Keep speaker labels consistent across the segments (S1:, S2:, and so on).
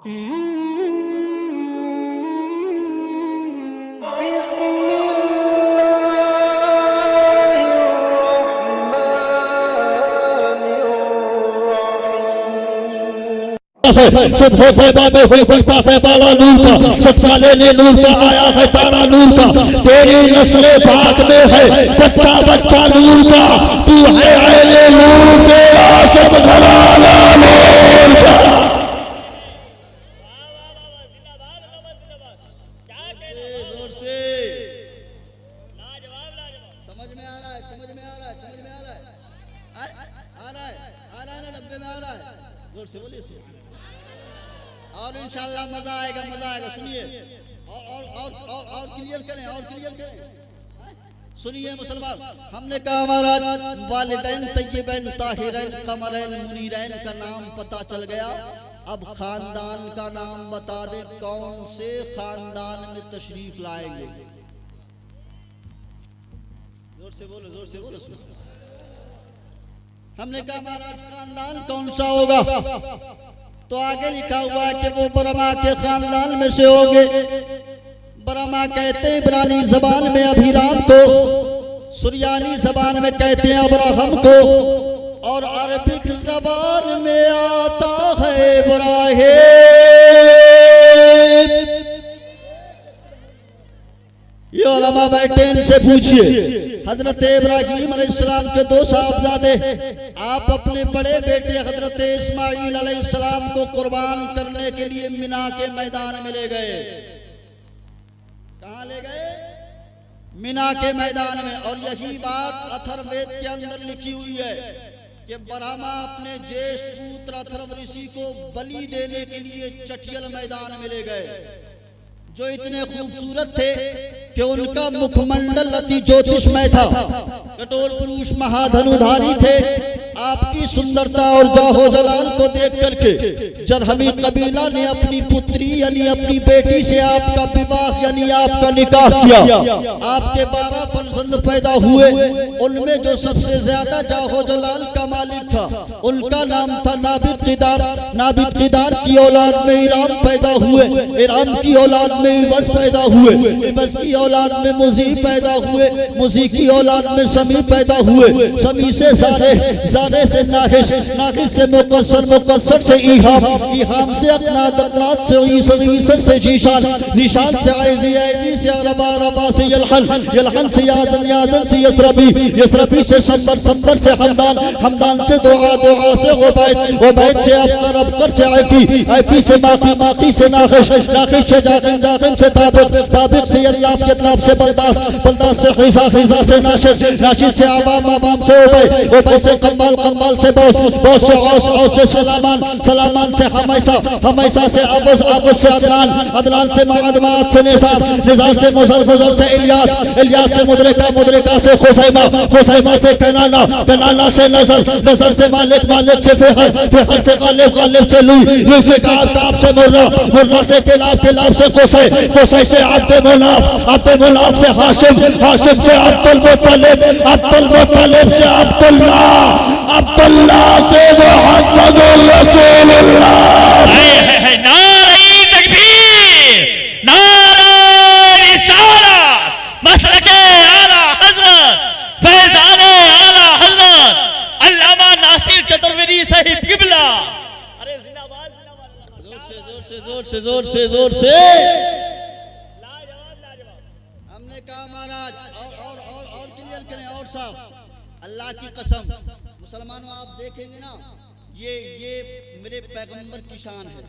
S1: सब तैबा में हुई बलता है बाला नूर का, सब साले ने नूर का आया है तारा नूर का, तेरी नस्ले पाक में है बच्चा बच्चा नूर का, तू है अहले नूर तेरा सब घराना नूर का। जोर से समझ में आ रहा है, समझ में आ रहा है, समझ में आ रहा है, आ रहा है, आ रहा है, 90 में आ रहा है। जोर से बोलिए और इंशाल्लाह मजा आएगा, मजा आएगा। सुनिए और क्लियर करें, और क्लियर करें। सुनिए मुसलमान, हमने कहा हमारा वालिदैन तय्यबैन ताहिरैन कमरैन मुनीरैन का नाम पता चल गया। अब खानदान का नाम बता दे, कौन से खानदान में तशरीफ लाएंगे? जोर से बोलो, जोर से बोलो। हमने कहा महाराज खानदान कौन सा होगा? तो आगे लिखा हुआ है कि वो बरमा के खानदान में से होंगे। बरमा कहते हैं इब्रानी जबान में अभिराम को, सुरियानी जबान में कहते हैं अब्राहम को, और अरबिक जबान में आता है इब्राहिम। ये उलमा बैठे, इनसे पूछिए हजरत इब्राहिम अलैहिस्सलाम के दो साहबजादे, आप अपने बड़े बेटे हजरत इस्माइल अलैहिस्सलाम को कुर्बान करने के लिए मिना के मैदान में ले गए। कहाँ ले गए? मिना के मैदान में। और यही बात अथर्ववेद के अंदर लिखी हुई है कि ब्रह्मा अपने ज्येष्ठ पुत्र अथर्व ऋषि को बलि देने के लिए चटियल मैदान में ले गए, जो इतने खूबसूरत थे कि उनका मुखमंडल अति ज्योतिषमय था। कठोर पुरुष महाधनुधारी थे। आपकी सुंदरता और जाहो जलाल को देख करके जरहमी कबीला ने अपनी पुत्री यानी अपनी बेटी से आपका विवाह यानी आपका निकाह किया। आपके 12 फर्जंद पैदा हुए। उनमें जो सबसे ज्यादा जाहो जलाल का मालिक था उनका नाम था नाबिद किदार। नाबिद किदार की औलाद में इराम पैदा हुए। इराम की औलाद में इवज पैदा हुए। इवज की औलाद में मुजी पैदा हुए। मुजी की औलाद में समी पैदा हुए। समी से सारे, सारे से नाहिश, नाहिश से मुकस्सर, मुकस्सर से इहाम, इहाम से अकनात, अकनात से ईसर, ईसर से जीशान, जीशान से आइज़ी, आइज़ी से अरबा, अरबा से यलहन, यलहन से याजन, याजन से यसरबी, यसरबी से संबर, संबर से हमदान, हमदान से दुआ, दुआ से उबैद, उबैद से अबकर, अबकर से आइफी, आइफी से माकी, माकी से नाखिश, नाखिश से जाकिम, जाकिम से ताबिक, ताबिक से यल्लाफ, यल्लाफ से बलदास, बलदास से खिजा, खिजा से नाशिद, नाशिद से आवाम, आवाम से उबैद, उबैद से कम्बाल, कम्बाल से बौस, बौस से औस, औस से सलामान, सलामान से हमेशा, हमेशा से अबस, अबस से अदनान, अदनान से माद, माद से निसार, निसार से मुजर, मुजर से इलियास, इलियास से मुदरिका, मुदरिका से खुसैमा, खुसैमा से कनाना, कनाना से नजर, नजर से मालिक, मालिक से फिहर, फिहर से गालिब, गालिब से लुई, लुई से काब, काब से मुर्रा, मुर्रा से किलाब, किलाब से कुसै, कुसै से अब्दे मुनाफ, अब्दे मुनाफ से हाशिम, हाशिम से अब्दुल मुत्तलिब, अब्दुल मुत्तलिब से अब्दुल्ला, अब्दुल्ला से मुहम्मदुर रसूलुल्लाह। नारे तकबीर, नारे रिसालत, मसलके आला हजरत, फैजाने आला हजरत, अल्लामा नासिर चतुर्वेदी साहिब किबला। अरे जिंदाबाद, जिंदाबाद। जोर से, जोर से, जोर से, जोर से, जोर से। लाजवाब, लाजवाब। हमने कहा महाराज और क्लियर करें और साहब, अल्लाह की कसम मुसलमानों आप देखेंगे ना, ये मेरे पैगंबर की शान है।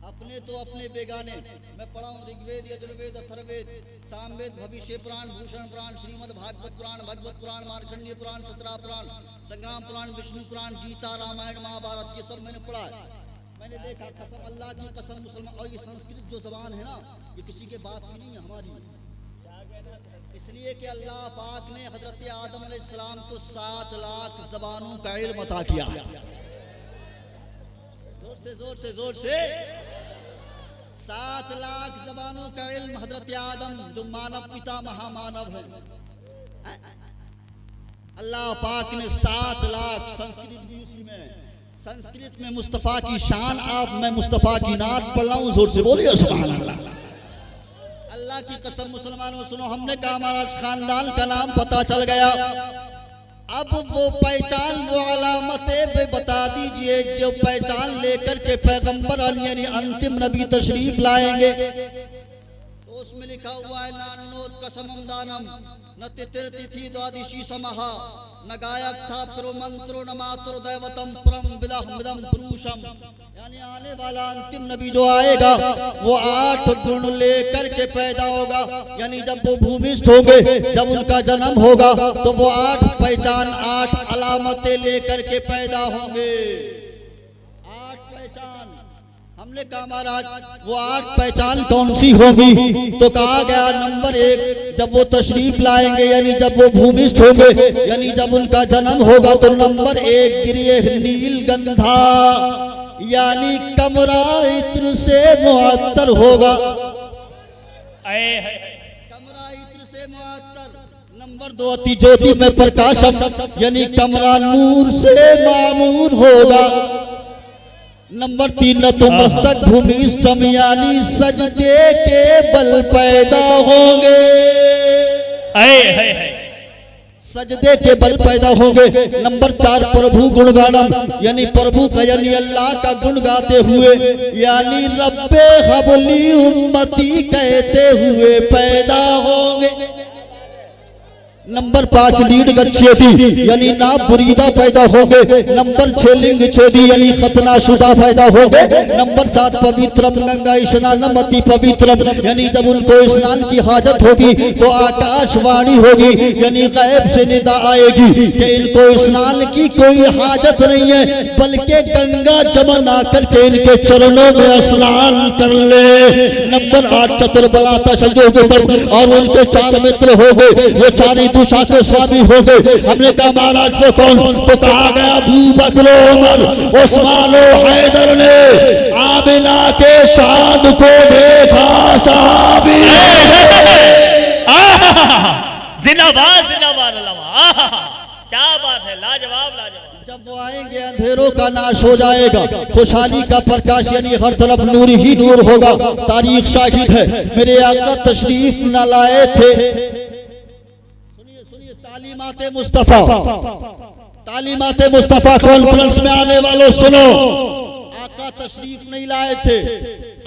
S1: अपने तो अपने बेगाने, मैं पढ़ा हूँ ऋग्वेद, यजुर्वेद, अथर्ववेद, सामवेद, भविष्य पुराण, भूषण पुराण, श्रीमद् भागवत पुराण, भगवत पुराण, मार्कंडेय पुराण, सतरा पुराण, संग्राम पुराण, विष्णु पुराण, गीता, रामायण, महाभारत, ये सब मैंने पढ़ा है। मैंने देखा, कसम अल्लाह की कसम मुसलमान, और ये संस्कृत जो जबान है ना, ये किसी के बाप की नहीं है, हमारी। इसलिए कि अल्लाह पाक ने हजरत आदम अलैहिस्सलाम को 7 लाख जबानों का इल्म अता किया। जोर से, जोर से, जोर से। 7 लाख जबानों का इल्म हजरत आदम जो मानव पिता महामानव है, अल्लाह पाक ने 7 लाख, संस्कृत भी उसी में संस्कृत में मुस्तफ़ा की शान, आप मैं मुस्तफ़ा की नात पढ़ रहा हूँ, जोर से बोलिए सुभान अल्लाह। अल्लाह की कसम मुसलमानों सुनो, हमने कहा महाराज खानदान का नाम पता चल गया, अब वो पहचान वो अलामतें भी बता दीजिए जो पहचान लेकर के पैगंबर यानी अंतिम नबी तशरीफ लाएंगे। तो उसमें लिखा हुआ है नान्नोत कसमम दानम न तिथिर्तिथि द्वादशी समहा न गायक था प्रो मंत्रो न मातृ दैवतम परम विदम पुरुषम, यानी आने वाला अंतिम नबी जो आएगा वो 8 गुण लेकर के पैदा होगा, यानी जब वो भूमिष्ठ होंगे, जब उनका जन्म होगा तो वो 8 पहचान 8 अलामतें लेकर के पैदा होंगे। 8 पहचान, हमने कहा महाराज वो 8 पहचान कौन सी होगी, तो कहा गया नंबर 1 जब वो तशरीफ लाएंगे यानी जब वो भूमिष्ठ होंगे यानी जब उनका जन्म होगा तो नंबर 1 गिरिह नील गंधा यानी कमरा इत्र से मुअत्तर होगा। कमरा इत्र से मुअत्तर। नंबर 2 अति ज्योति में प्रकाशम यानी कमरा नूर से मामूर होगा। नंबर 3 न तो मस्तक भूमिष्ठम यानी सजदे के बल पैदा होंगे, सजदे के बल पैदा होंगे। नंबर 4 प्रभु गुणगानम यानी प्रभु का यानी अल्लाह का गुण गाते हुए यानी रब्बे हबली उम्मती कहते हुए पैदा होंगे। नंबर 5 लीड गच्छेदी यानी नाब बुरीदा पैदा होंगे। नंबर 6 लिंग छेदी यानी खतना शुदा पैदा होंगे। नंबर 7 पवित्रम गंगा स्नानम अति पवित्रम यानी जब उनको स्नान की हाजत होगी तो आकाशवाणी होगी यानी गैब से निदा आएगी कि इनको स्नान की कोई हाजत नहीं है, बल्कि गंगा जमा ना करके इनके चरणों में स्नान कर ले। नंबर 8 चतुर्बलाता संयोग और उनके 4 मित्र हो गए, वो 4 दिशा के स्वामी हो गए। हमने कहा महाराज वो कौन, तो कहा गया अबू बकर उमर उस्मान हैदर ने आमिना के चांद को देखा साहबी।
S2: जिंदाबाद जिंदाबाद अल्लाह, क्या बात है, लाजवाब लाजवाब।
S1: जब वो आएंगे अंधेरों का नाश हो जाएगा, खुशहाली का प्रकाश यानी हर तरफ नूर ही नूर होगा। तारीख शाहिद है मेरे आका तशरीफ न लाए थे। तालीमाते मुस्तफा, तालीमाते मुस्तफा कॉन्फ्रेंस में आने वालों सुनो, आका तशरीफ नहीं लाए थे।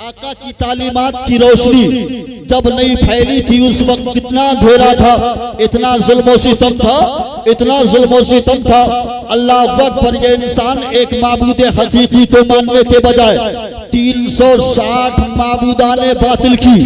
S1: आका की तालीमात की रोशनी जब नहीं फैली थी उस वक्त कितना अंधेरा था, इतना जुल्म सितम था, इतना जुल्म सितम था। अल्लाह अकबर, ये इंसान एक माबूद हकीकी को मानने के बजाय 360 माबूदाने बातिल की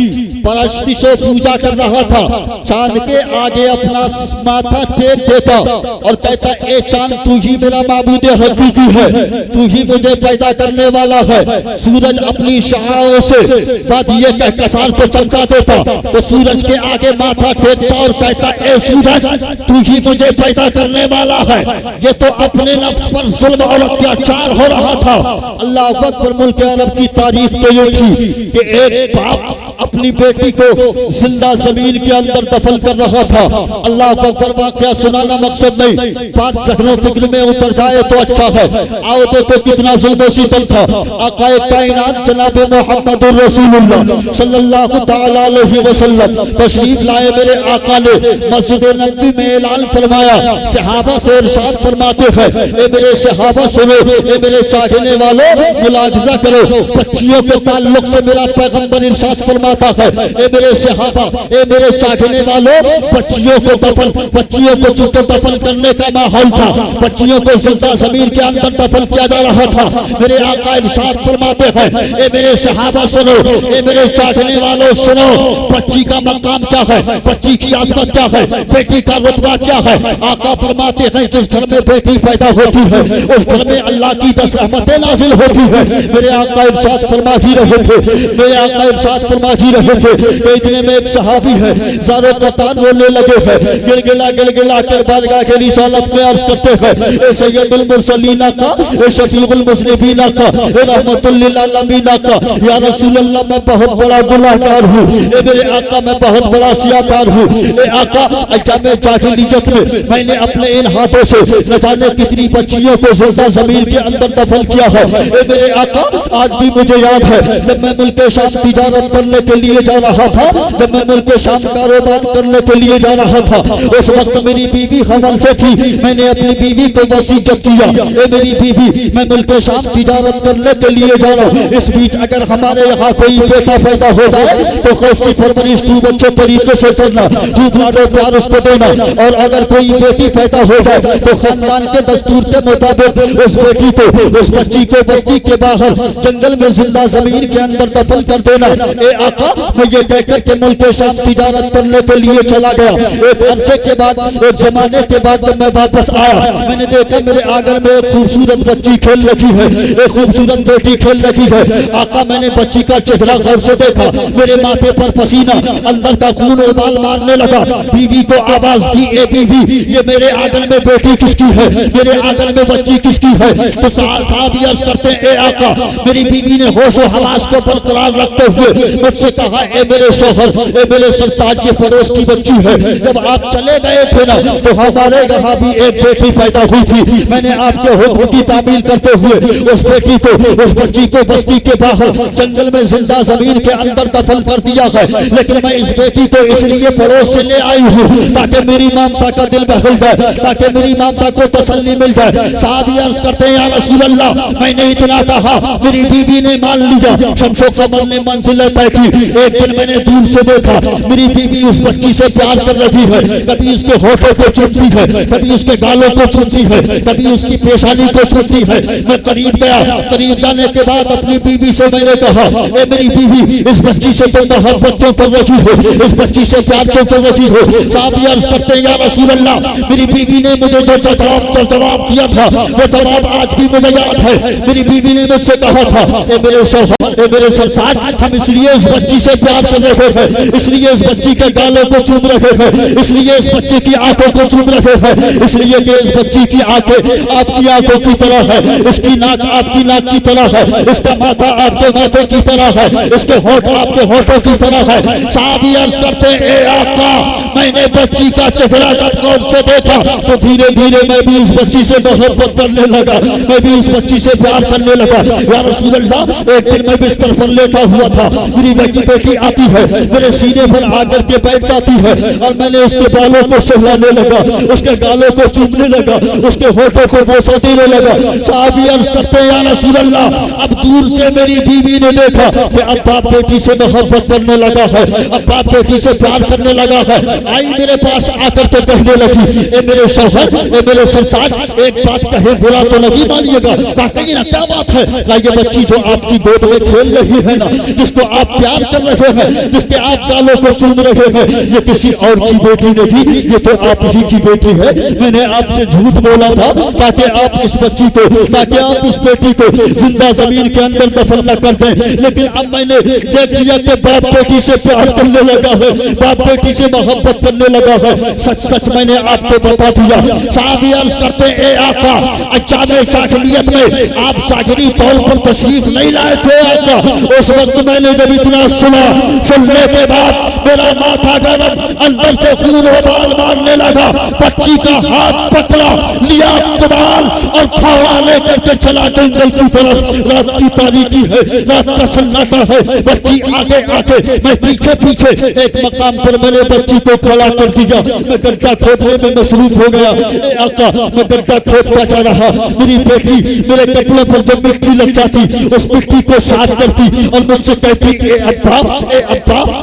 S1: परस्तिश पूजा कर रहा था। चांद के आगे अपना माथा टेक देता और कहता ए चांद तू ही मेरा माबूद हकीकी है, तू ही मुझे पैदा करने वाला है। सूरज अपनी शाहों से वादिये कहकशां को चमका देता तो सूरज के आगे माथा टेकता और कहता ए सूरज तू ही मुझे पैदा करने वाला है। ये तो अपने नफ्स पर जुल्म और अत्याचार हो रहा था। अल्लाह अकबर, मुल्क अरब की तारीफ तो ये थी कि एक बाप अपनी बेटी को जिंदा जमीन के अंदर दफन कर रहा था। अल्लाह अकबर, वाकया सुनाना मकसद नहीं, बात जहनो फिक्र में उतर जाए तो अच्छा है। आओ देखो कितना जुल्म सितम था। आकाए कायनात जनाब मुहम्मदुर रसूलुल्लाह सल्लल्लाहु तआला अलैहि वसल्लम तशरीफ लाए। मेरे आका ने मस्जिद नबवी में ऐलान फरमाया, सहाबा से इरशाद फरमाते हैं ए मेरे सहाबा सुनो, ए मेरे चाहने वालों मुलाहिजा करो, बच्चियों के ताल्लुक से मेरा पैगंबर इरशाद फरमाता है ए मेरे सहाबा, ए मेरे चाहने वालों बच्चियों को दफन, बच्चियों को चूंकि दफन करने का माहौल था, बच्चियों को जिंदा जमीन के अंदर दफन किया जा रहा था। मेरे आका इरशाद फरमाते हैं ए मेरे सहाबा सुनो, ए मेरे चाहने वालों सुनो, बच्ची का मकाम क्या है, बच्ची की आसमत क्या है, बेटी का रुतबा क्या है। आका फरमाते हैं जिस घर में बेटी पैदा होती है उस घर में अल्लाह की 10 रहमतें नाजिल होती है। मेरे आका इरशाद फरमा ही रहे थे, मेरे आका इरशाद फरमा ही रहे थे कि इतने में एक सहाबी है ज़ारो कतार रोने लगे हैं, गिलगिला कर बारगाह के रिसालत में अर्ज करते हैं, ए सैयदुल मुरसलीना का, ए शफीउल मुज़निबीना का, ए रहमतुल लिल आलमीना का, या रसूल अल्लाह मैं बहुत बड़ा गुनाहगार हूँ, ए मेरे आका मैं बहुत बड़ा सियाकार हूँ, ए आका अय्यामे जाहिलियत में मैंने अपने इन हाथों से न जाने कितनी बच्चियों को जिंदा जमीन के अंदर दफन किया है। ए मेरे आका आज भी मुझे याद है जब मैं मुल्क शाम तिजारत करने के लिए जा रहा था, जब मैं मुल्क शाम कारोबार करने के लिए जा रहा था, उस वक्त मेरी बीवी हमल से थी, मैंने अपनी बीवी को वसीयत किया, ए मेरी बीवी मैं मुल्क शाम तिजारत करने के लिए जा रहा हूँ, इस बीच अगर हमारे यहाँ कोई बेटा पैदा हो जाए तो उसकी परवरिश खूब अच्छे तरीके से करना, खूब लाडो प्यार उसको देना, और अगर कोई बेटी पैदा हो जाए तो खानदान के दस्तूर के मुताबिक उस बेटी को, उस बच्ची को बस्ती के बाहर जंगल में जिंदा जमीन के अंदर दफन कर देना। ए आका मैं ये कहकर के मुल्क शाम तिजारत करने के लिए चला गया। एक अरसे के बाद, एक जमाने के बाद जब मैं वापस आया, मैंने देखा मेरे आंगन में एक खूबसूरत बच्ची खेल रखी है, एक खूबसूरत बेटी खेल रखी है। आका मैंने बच्ची का चेहरा गौर से देखा, मेरे माथे पर पसीना, अंदर का खून उबाल मारने लगा। बीवी को आवाज दी, ए बीवी ये मेरे आंगन में बेटी किसकी है, मेरे आंगन में बच्ची किसकी है? तो साहब अर्ज करते हैं, ए आका मेरी बीवी ने होश और हवास को बरकरार रखते हुए मुझसे कहा, ए मेरे शोहर, ए मेरे सरताज ये पड़ोस की बच्ची है, जब आप चले गए थे ना तो हमारे यहाँ भी एक बेटी पैदा हुई थी, मैंने आपके हुक्म की तामील करते हुए उस बेटी को, उस बच्ची को बस्ती के बाहर जंगल में जिंदा जमीन के अंदर दफन कर दिया है, लेकिन मैं इस बेटी को इसलिए पड़ोस से ले आई हूँ ताकि मेरी ममता का दिल बहल जाए, ताकि मेरी ममता को तसल्ली मिल जाए। साहब अर्ज करते हैं, या रसूल अल्लाह मैंने इतना कहा, मेरी बीवी ने मान लिया, शमशो कमर ने मंजिल तय की। एक दिन मैंने दूर से देखा मेरी बीवी उस बच्ची से प्यार कर रही है, कभी उसके होठों को चूमती है, कभी उसके गालों को चूमती है, कभी उसकी पेशानी को चूमती है। मैं करीब गया, करीब जाने के बाद अपनी बीवी से मैंने कहा, ए मेरी बीवी इस बच्ची से तुम मोहब्बत क्यों कर रही हो, इस बच्ची से प्यार क्यों कर रही हो? साहब अर्ज करते हैं, या रसूल अल्लाह मेरी बीवी ने मुझे जो जवाब दिया था वो जवाब आज भी मुझे याद है। मेरी बीवी ने मुझसे कहा था, ए मेरे शौहर, ए मेरे सरताज हम इसलिए इस बच्ची से प्यार कर रहे हैं, इसलिए इस बच्ची के गालों को चूम रहे हैं, इसलिए इस बच्चे की आंखों को चूम रहे हैं, इसलिए कि इस बच्ची की आंखें आपकी आंखों की तरह है, इसकी नाक आपकी नाक की तरह है, इसका माथा आपके माथे की तरह है, इसके होठ आपके होठों की तरह है। साहब अर्ज करते हैं, ए आका मैंने बच्ची का चेहरा जब गौर से देखा तो धीरे धीरे मैं भी इस बच्ची से मोहब्बत करने लगा, मैं भी इस बच्ची से प्यार करने लगा। या रसूल अल्लाह एक दिन मैं बिस्तर पर लेटा हुआ था, मेरी बड़ी बेटी आती है, मेरे सीने पर आकर के बैठ जाती है और मैंने उसके बालों को सहलाने लगा, उसके गालों को चूमने लगा, उसके होठों को बोसा देने लगा। साहब अर्ज करते हैं, या रसूल अल्लाह अब दूर से मेरी बीवी ने देखा कि अब बाप बेटी से मोहब्बत करने लगा है, अब बाप बेटी से प्यार करने लगा है। आई मेरे पास आकर के कहने लगी, ए मेरे शौहर, ए मेरे सरताज एक बात कहे बुरा तो नहीं मानिएगा। कहिए ना क्या बात है? ये बच्ची जो आपकी गोद में खेल रही है ना, जिसको आप प्यार कर रहे हैं, जिसके आप गालों को चूम रहे हैं, ये किसी और की बेटी नहीं, ये तो आप ही की बेटी है। मैंने आपसे झूठ बोला था ताकि आप इस बच्ची को, ताकि आप इस बेटी को जिंदा जमीन के अंदर दफन न कर दें, लेकिन अब मैंने देख लिया कि बाप बेटी से प्यार करने लगा है, बाप बेटी से मोहब्बत करने लगा है। सच सच मैंने आपको बता दिया। साहब अर्ज करते हैं, ए आका अचानक जाहिलियत में आप साजरी तौर पर तशरीफ नहीं लाए थे आका, उस वक्त मैंने जब इतना सुना, सुनने के बाद मेरा माथा गरम, अंदर से खून उबाल मारने लगा। बच्ची का हाथ पकड़ा, लिया कुदाल और फावड़ा लेकर के चला जंगल की तरफ। रात की तारीकी है, रात का सन्नाटा है, बच्ची आगे आगे, मैं पीछे पीछे। एक मकाम पर मैंने बच्ची को खड़ा कर दिया, मैं गड्ढा खोदने में मसरूफ हो गया। ए आका मैं गड्ढा खोदता जा रहा, मेरी बेटी मेरे कपड़ों पर जब मिट्टी लग जाती उस मिट्टी को साफ करती और मुझसे कहती, ए अब्बा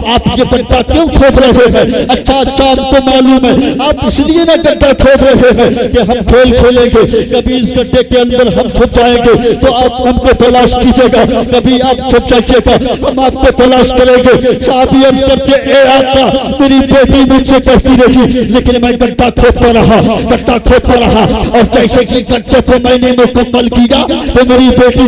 S1: आप ये गड्ढा क्यों खोद रहे हैं? अच्छा आपको मालूम है आप इसलिए ना गड्ढा खोद रहे हैं कि हम खेल खेलेंगे, कभी इस गड्ढे के अंदर हम छुप जाएंगे तो आप हमको तलाश कीजिएगा, कभी आप छुप जाइएगा हम आपको तलाश करेंगे। साहब अर्ज करके, ए आका मेरी बेटी मुझसे कहती रही, लेकिन मैं गड्ढा खोदता रहा, गड्ढा खोदता रहा और जैसे कि गड्ढे को मैंने मुकम्मल किया तो मेरी बेटी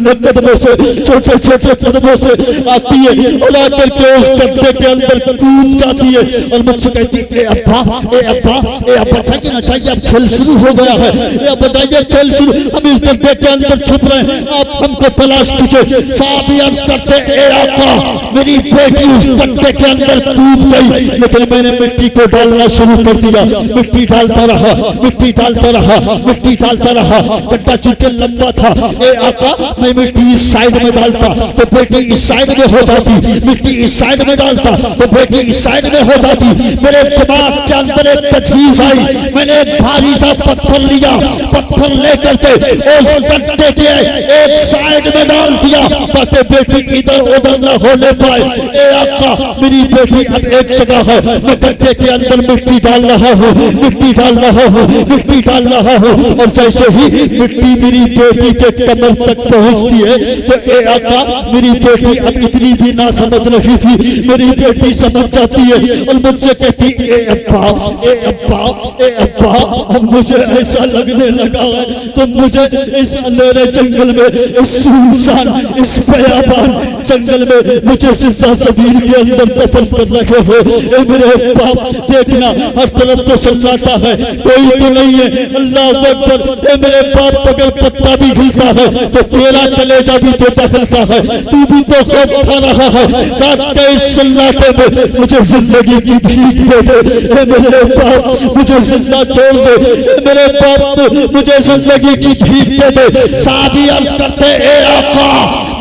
S1: नकद में से छोटे छोटे कदमों से आती है और आकर के उस गड्ढे के अंदर कूद जाती है और मुझसे कहती है ए अब्बा चाहिए ना चाहिए, अब खेल शुरू हो गया है, ये बताइए खेल शुरू, हम इस गड्ढे के अंदर छुप रहे हैं, आप हमको तलाश कीजिए। साहब अर्ज करते ए आका मेरी बेटी उस गड्ढे के अंदर कूद गई, लेकिन मैंने मिट्टी को डालना शुरू कर दिया, मिट्टी डालता रहा, मिट्टी डालता रहा, मिट्टी डालता रहा, गड्ढा चूंकि लंबा था, ए आका मैं मिट्टी इस साइड में डालता तो बेटी इस साइड में हो जाती, मिट्टी इस साइड में डालता तो बेटी इस साइड में हो जाती। मेरे दिमाग के अंदर एक तजवीज आई, मैंने एक भारी सा पत्थर लिया, पत्थर लेकर के उस गड्ढे के एक साइड में डाल दिया ताकि बेटी इधर उधर न होने पाए। ए आका मेरी बेटी अब एक जगह है, मैं गड्ढे के अंदर मिट्टी डाल रहा हूँ, मिट्टी डाल रहा हूँ, मिट्टी डाल रहा हूँ, और जैसे ही मिट्टी मेरी बेटी के कमर तक पहुँचती है तो ए आका मेरी बेटी अब इतनी भी ना समझ रही थी, मेरी बेटी समझ जाती है और मुझसे कहती ए अब्बा ए अब्बा ए अब्बा। अब मुझे ऐसा लगने लगा है तो मुझे इस अंधेरे जंगल में, इस सुनसान इस बयाबान जंगल में मुझे जिंदा ज़मीन के अंदर दफन कर रखे हो। ए मेरे बाप देखना हर तरफ तो सन्नाटा है, कोई तो नहीं है, अल्लाह अकबर। ए मेरे बाप अगर पत्ता भी हिलता है तो तेरा कलेजा भी तो दखलता है, तू भी तो खौफ खा रहा है। रात के इस सन्नाटे में मुझे जिंदगी की भीख दे दे, ए मेरे बाप मुझे जिंदा छोड़ दे, ए मेरे बाप मुझे जिंदगी की भीख दे दे। साहबी अर्ज करते ए आका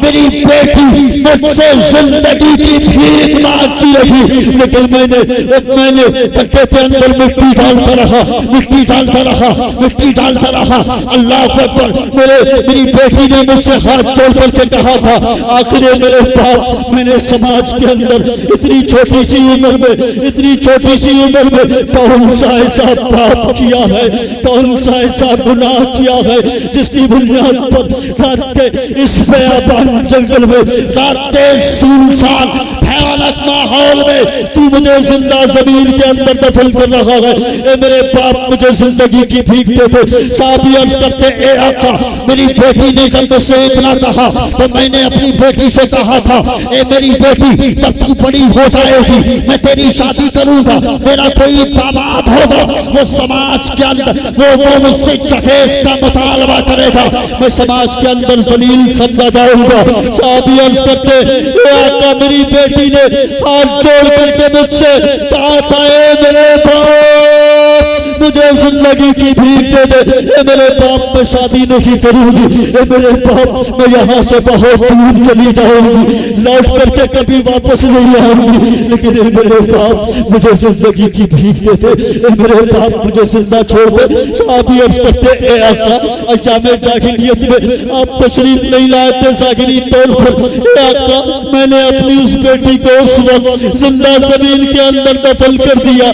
S1: मेरी बेटी मुझसे जिंदगी की भीख मांगती रही, लेकिन मैंने गड्ढे के अंदर मिट्टी डालता रहा, मिट्टी डालता रहा, मिट्टी डालता रहा। अल्लाह अकबर। मेरी बेटी ने मुझसे हाथ जोड़ करके कहा था आखिर मेरे बाप मैंने समाज के अंदर इतनी छोटी सी उम्र में, इतनी छोटी सी उम्र में कौन सा ऐसा पाप किया है, कौन सा ऐसा गुनाह किया है जिसकी बुनियाद पर रात के इस बयाबान जंगल में, रात के सुनसान भयानक माहौल में तू मुझे जिंदा जमीन के अंदर दफन कर रहा है। ए मेरे बाप मुझे जिंदगी की भीख दे दे। साहबी अर्ज करते ए आका मेरी बेटी ने जब मुझसे इतना कहा तो मैंने अपनी बेटी से कहा था ए मेरी बेटी जब तू बड़ी हो जाएगी मैं तेरी शादी करूंगा, मेरा कोई दामाद होगा, वो समाज के अंदर वो मुझसे जहेज का मुतालबा करेगा, मैं समाज के अंदर जलील समझा जाऊंगा। साहबी अर्ज करते ए आका मेरी बेटी ने हाथ जोड़ करके मुझसे कहा था ए मेरे बाप मुझे जिंदगी की भीख दे दे, ए मेरे बाप मैं शादी नहीं करूंगी, ए मेरे बाप मैं यहाँ से बहुत दूर चली जाऊंगी, लौट करके कभी वापस नहीं आऊंगी, लेकिन ए मेरे बाप मुझे जिंदगी की भीख दे दे, ए मेरे बाप मुझे जिंदा छोड़ दे। साहबी अर्ज करते ए आका अयामे जाहिलियत में आप तशरीफ नहीं लाए थे ज़ाहिरी तौर पर, ए आका मैंने अपनी उस बेटी को उस वक्त जिंदा जमीन के अंदर दफन कर दिया।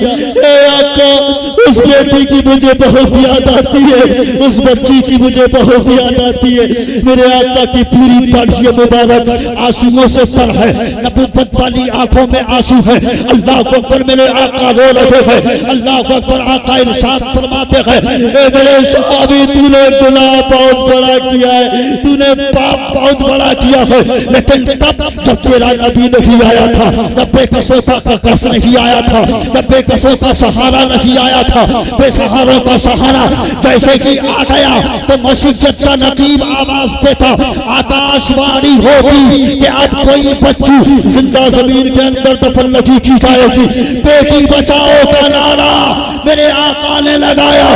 S1: ए आका उस बेटी की मुझे बहुत याद आती है, उस बच्ची की मुझे बहुत याद आती है। मेरे आका की पूरी दाढ़ी मुबारक आंसुओं से तर है, नबुव्वत वाली आंखों में आंसू है। अल्लाह अकबर मेरे आका रो रहे हैं, अल्लाह अकबर। आका इरशाद फरमाते हैं ए मेरे सहाबी तूने गुनाह बहुत बड़ा किया है, तूने पाप बहुत बड़ा किया है, लेकिन तब जब तेरा नबी नहीं आया था, जब बेकसों का कस नहीं आया था, जब बेकसों का सहारा नहीं आया था, बेसहारों का सहारा जैसे कि आ गया तो मसीहत का नकीब आवाज देता, आकाशवाणी होती कि अब कोई बच्ची जिंदा जमीन के अंदर दफन नहीं की जाएगी। बेटी बचाओ का नारा मेरे आका ने लगाया,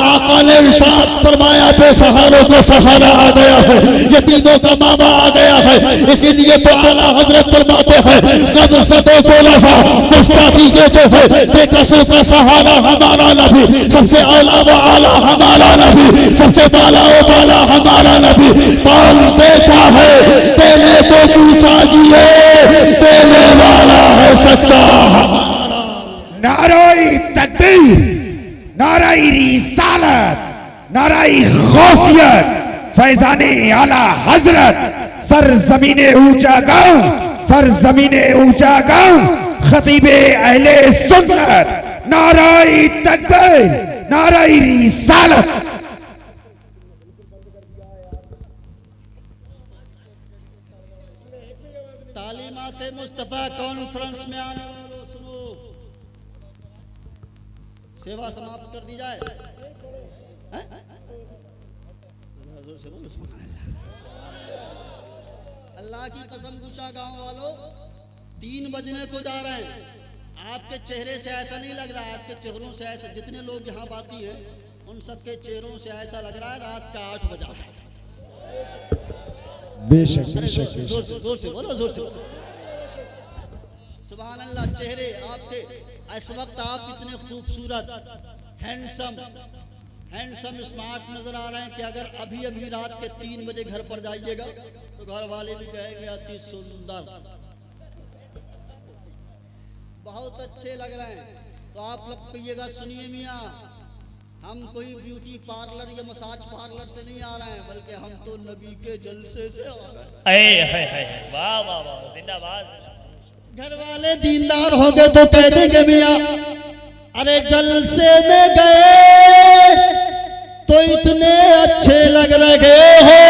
S1: आका ने इरशाद फरमाया बेसहारों का सहारा आ गया है, यतीमों का मामा आ गया है। इसीलिए तो आला हजरत फरमाते हैं कब सतों को लजा मुस्ताकी जो है बेकसों का सहारा हमारा नबी, सबसे आला व आला हमारा नबी, सबसे बाला व बाला हमारा नबी। कौन देता है देने को पूछा जिए, देने वाला है सच्चा हमारा।
S3: नाराई तकबीर, नाराई रिसालत, नाराई गौसियत, फैजाने आला हजरत, सर जमीने ऊंचा गाँव, सर जमीने ऊंचा गाँव, खतीबे अहले सुन्नत, नाराई तकबीर, नाराई रिसालत।
S1: तालीमात मुस्तफ़ा कॉन्फ्रेंस में आने वालों सुनो, सेवा समाप्त कर दी जाए। हैं? जोर से बोलो सुभान अल्लाह। अल्लाह की कसम गुशा गांव वालों 3 बजने को जा रहे हैं। आपके चेहरे से ऐसा नहीं लग रहा है, आपके चेहरों से ऐसा, जितने लोग यहाँ बाती हैं उन सबके चेहरों से ऐसा लग रहा है रात का 8 बजा है।
S3: बेशक
S1: अरे
S3: बेशक
S1: जोर
S3: बेशक।
S1: से बोलो, जोर से। सुभान अल्लाह। चेहरे आपके इस वक्त आप इतने खूबसूरत, हैंडसम स्मार्ट नजर आ रहे हैं कि अगर अभी अभी रात के 3 बजे घर पर जाइएगा तो घर वाले भी कहेंगे अति सुंदर, बहुत अच्छे लग रहे हैं। तो आप लोग कहिएगा सुनिए मियाँ, हम कोई ब्यूटी पार्लर या मसाज पार्लर से नहीं आ रहे हैं, बल्कि हम तो नबी के जलसे से आ रहे हैं।
S2: वाह वाह वाह, जिंदाबाद।
S1: घर वाले दीनदार हो गए तो कह देंगे मियाँ अरे जलसे में गए तो इतने अच्छे लग रहे हो,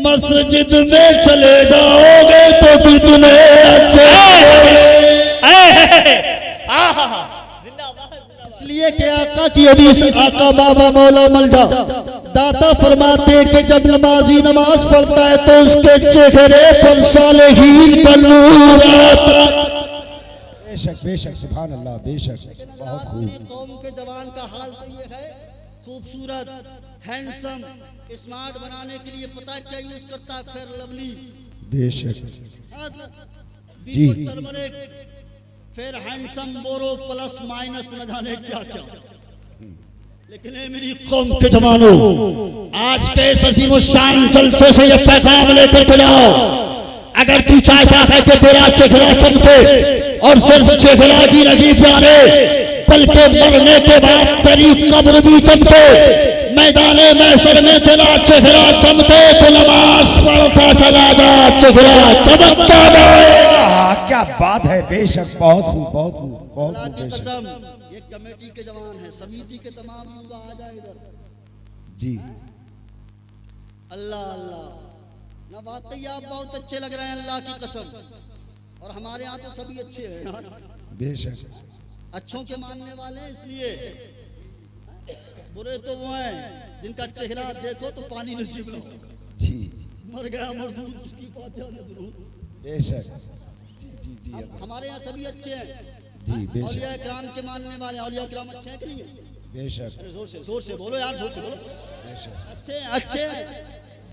S1: मस्जिद में चले जाओगे तो कितने अच्छे। इसलिए कि आका की हदीस, आका बाबा मौला मलजा दाता फरमाते हैं कि जब नमाजी नमाज पढ़ता है तो उसके चेहरे पर सालेहीन का नूर आता है।
S3: बेशक बेशक सुभान अल्लाह। बेशक बहुत खूब।
S1: कौम के जवान का हाल तो ये है, खूबसूरत, हैंडसम, स्मार्ट बनाने के लिए पता क्या यूज करता है? फेयर लवली,
S3: बेशक
S1: जी,
S3: जी।
S1: टर्मरिक, फिर हैंडसम, बोरो प्लस माइनस न जाने क्या क्या। लेकिन ये मेरी कौम के जवानों, आज के अजीम शान जलसे से ये पैगाम लेकर के जाओ, अगर तू चाहता है कि तेरा चेहरा चमके और सिर्फ चेहरा की नहीं प्यारे, बल्कि मरने के बाद तेरी कब्र भी चमके, मैदाने महशर में तेरा चेहरा चमके, तो नमाज पढ़ता चला जा, चेहरा चमकता जाए।
S3: क्या बात है। बेशक बहुत खूब बहुत खूब बहुत
S1: अल्लाह
S3: खूब।
S1: की
S3: बेशक
S1: कसम, ये कमेटी के जवान हैं, समिति के तमाम युवा आ जाए इधर।
S3: जी।
S1: अल्लाह अल्लाह ना, वाकई आप बहुत अच्छे लग रहे हैं अल्लाह की कसम। और हमारे यहाँ तो सभी अच्छे हैं यार,
S3: बेशक
S1: अच्छों के मानने वाले हैं। इसलिए बुरे तो वो हैं जिनका चेहरा देखो तो पानी नसीब ना हो।
S3: जी।
S1: मर गया मरदूद उसकी फातिहा में दुरूद।
S3: बेशक जी जी जी
S1: हमारे यहाँ सभी अच्छे हैं
S3: जी। बेशक
S1: औलिया किराम के मानने वाले, औलिया किराम अच्छे हैं कि नहीं है?
S3: बेशक
S1: अरे जोर से बोलो यार, जोर से बोलो।
S3: बेशक
S1: अच्छे हैं, अच्छे हैं।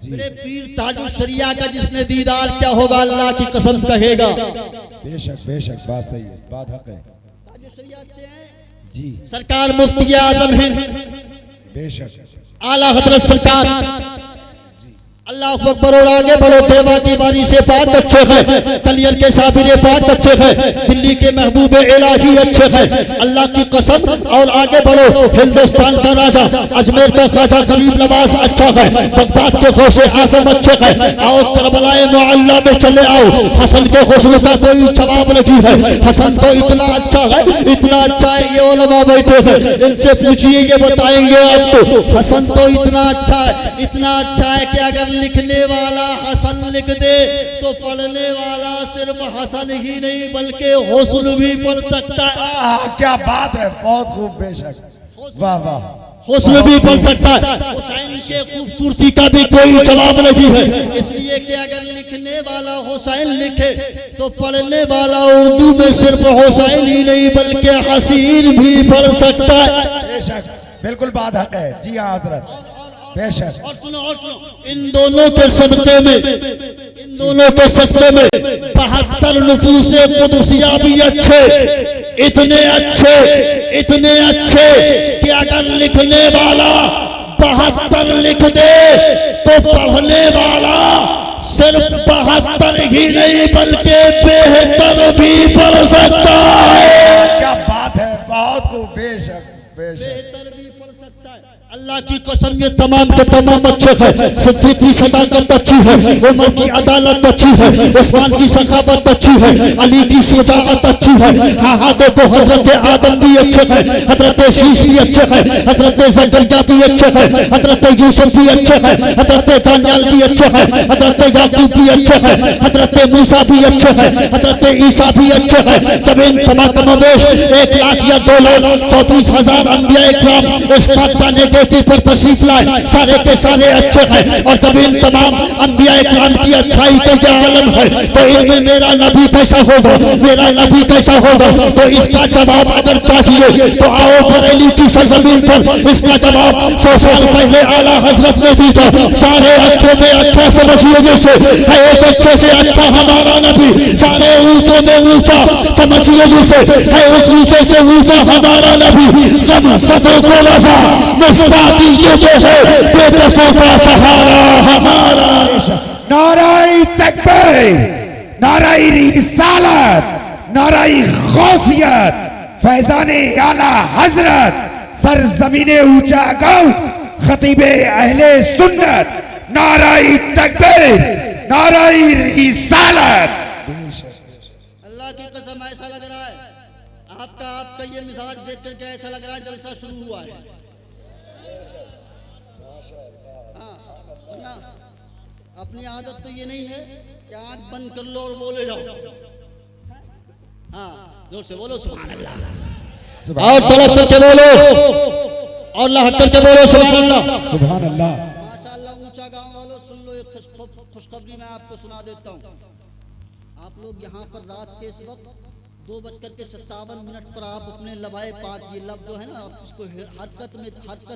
S3: जी।
S1: मेरे पीर ताजुल शरिया का जिसने दीदार क्या होगा अल्लाह की कसम कहेगा।
S3: बेशक बेशक बात सही है, बात हक है।
S1: ताजुल शरिया अच्छे हैं
S3: जी।
S1: सरकार, मुफ्ती आजम हैं,
S3: बेशक
S1: आला हजरत सरकार। अल्लाह अकबर। और आगे बढ़ो, देवा की बारी से पाक अच्छे हैं, कलियर के साबिर पाक अच्छे हैं, दिल्ली के महबूब इलाही अच्छे हैं, अल्लाह की कसम। और आगे बढ़ो, हिंदुस्तान का राजा, अजमेर का ख्वाजा खलील नवाज अच्छा है, बगदाद के गौसे आजम अच्छे हैं। आओ करबलाए मुअल्ला में चले आओ, हसन के हुस्न का कोई जवाब नहीं है। हसन तो इतना अच्छा है, इतना अच्छा है, ये उलमा बैठे हैं, इनसे पूछिए ये बताएंगे आपको। हसन तो इतना अच्छा है, इतना अच्छा है कि अगर लिखने वाला हसन लिख दे तो पढ़ने वाला सिर्फ हसन ही नहीं बल्कि हुस्न भी पढ़ सकता है।
S3: क्या बात है। बहुत खूब। बेशक वाह वाह।
S1: हुस्न भी पढ़ सकता है। हुसैन के खूबसूरती का भी कोई जवाब नहीं है, इसलिए कि अगर लिखने वाला हुसैन लिखे तो पढ़ने वाला उर्दू में सिर्फ हुसैन ही नहीं बल्कि हसीन भी पढ़ सकता है।
S3: बेशक बिल्कुल बात हक है। जी हाँ हजरत। बेशक।
S1: और सुनो, इन दोनों के सदक़े में 72 नुफूसे कुदसिया भी अच्छे, इतने अच्छे कि अगर लिखने वाला 72 लिख दे तो पढ़ने वाला सिर्फ 72 ही नहीं बल्कि बेहतर भी पढ़ सकता है।
S3: क्या बात है। बहुत खूब। बेशक बेशक।
S1: बेहतर भी पढ़ सकता है। अल्लाह की कसम ये तमाम के तमाम अच्छे हैं। सिद्दीक की सदाकत अच्छी है, उमर की अदालत अच्छी है, उस्मान की सखावत अच्छी है, अली की शुजाअत अच्छी है। हाँ देखो हजरत आदम भी अच्छे हैं, हजरत शीश भी अच्छे हैं, हजरत ज़करिया भी अच्छे हैं, हजरत यूसुफ भी अच्छे हैं, हजरत दानियाल भी अच्छे हैं, हजरत याकूब भी अच्छे हैं, हजरत मूसा भी अच्छे हैं, हजरत ईसा भी अच्छे हैं। जब इन तमाम कमोबेश 1 लाख या 2,34,000 अंबिया इकराम इस खाने के पर तशरीफ लाए, सारे के सारे अच्छे हैं। और जब इन तमाम अंबिया इकराम की अच्छाई का क्या आलम है, तो इनमें मेरा नबी कैसा होगा, मेरा नबी कैसा होगा। तो इसका जवाब अगर चाहिए तो आओ बरेली की सरजमीन पर इसका जवाब 100 साल पहले आला हजरत ने दी था। सारे अच्छे में अच्छा समझिए जैसे है, उस अच्छे से अच्छा हमारा नबी। सारे ऊंचे में ऊंचा समझिए जैसे है, उस ऊंचे से ऊंचा हमारा नबी। गम सदों को रजा मुस्ताकी जो है, बेबसों का सहारा हमारा।
S3: नाराई तकबीर, नाराई रिसालत, नाराई गौसियत, फैजाने आला हजरत, सरजमीने ऊंचा गांव, खतीबे अहले सुन्नत, नाराई तकबीर, नाराई रिसालत।
S1: अल्लाह की कसम ऐसा लग रहा है आपका ये मिजाज देख करके ऐसा लग रहा है जलसा शुरू हुआ है। हाँ, अपनी आदत तो ये नहीं है कि आंख बंद कर लो और बोले जाओ। हाँ, जोर से बोलो सुभान अल्लाह, और तड़प करके बोलो और लहक करके बोलो सुभान अल्लाह,
S3: सुभान अल्लाह।
S1: माशाअल्लाह। ऊंचा गांव वालों सुन लो, एक खुशखबरी मैं आपको सुना देता हूँ। आप लोग यहाँ पर रात के इस वक्त 2:57 पर आप अपने लबाए पाक, ये लब जो है ना, इसको हरकत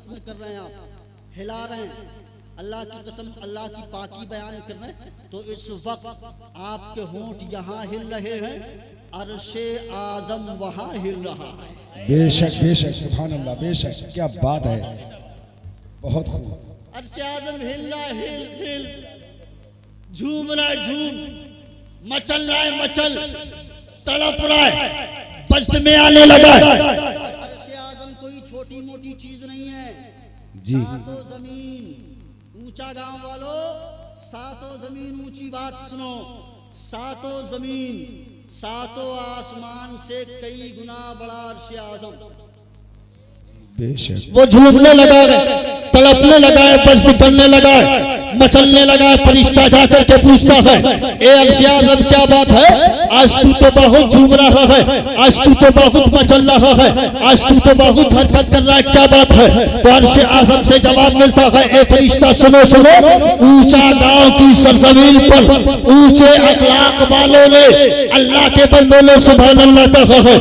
S1: में कर रहे हैं, आप हिला रहे हैं। अल्लाह की कसम अल्लाह की पाकी बयान कर रहे हैं। तो इस वक्त आपके होंठ यहाँ हिल रहे हैं, अर्शे आजम वहाँ हिल रहा है।
S3: बेशक बेशक, सुभान अल्लाह, बेशक, क्या बात है, बहुत खूब।
S1: अर्शे आजम हिल रहा है, हिल झूम रहा है, झूम मचल रहा है, मचल तड़प रहा है, वजद में आने लगा। अर्शे आजम कोई छोटी मोटी चीज नहीं है जी। सातों जमीन, ऊंचा गांव वालों, सातों जमीन ऊंची बात सुनो, सातों जमीन, सातों आसमान से कई गुना बड़ा अर्शे आजम।
S3: बेशक
S1: वो झूमने लगा है, तड़पने लगा है, वजद करने लगा है, मचलने लगा है। फरिश्ता जाकर के पूछता है, ए अर्शे आज़म क्या बात है, आज तू तो बहुत झूम रहा है, आज तू तो बहुत मचल रहा है, आज तू तो बहुत हरकत कर रहा है, क्या बात है। तो अर्शे आज़म से जवाब मिलता है, ए फरिश्ता सुनो सुनो, ऊंचा गांव की सरजमीन पर ऊंचे अखलाक वालों ने अल्लाह के बंदों ने सुभान अल्लाह कहा है,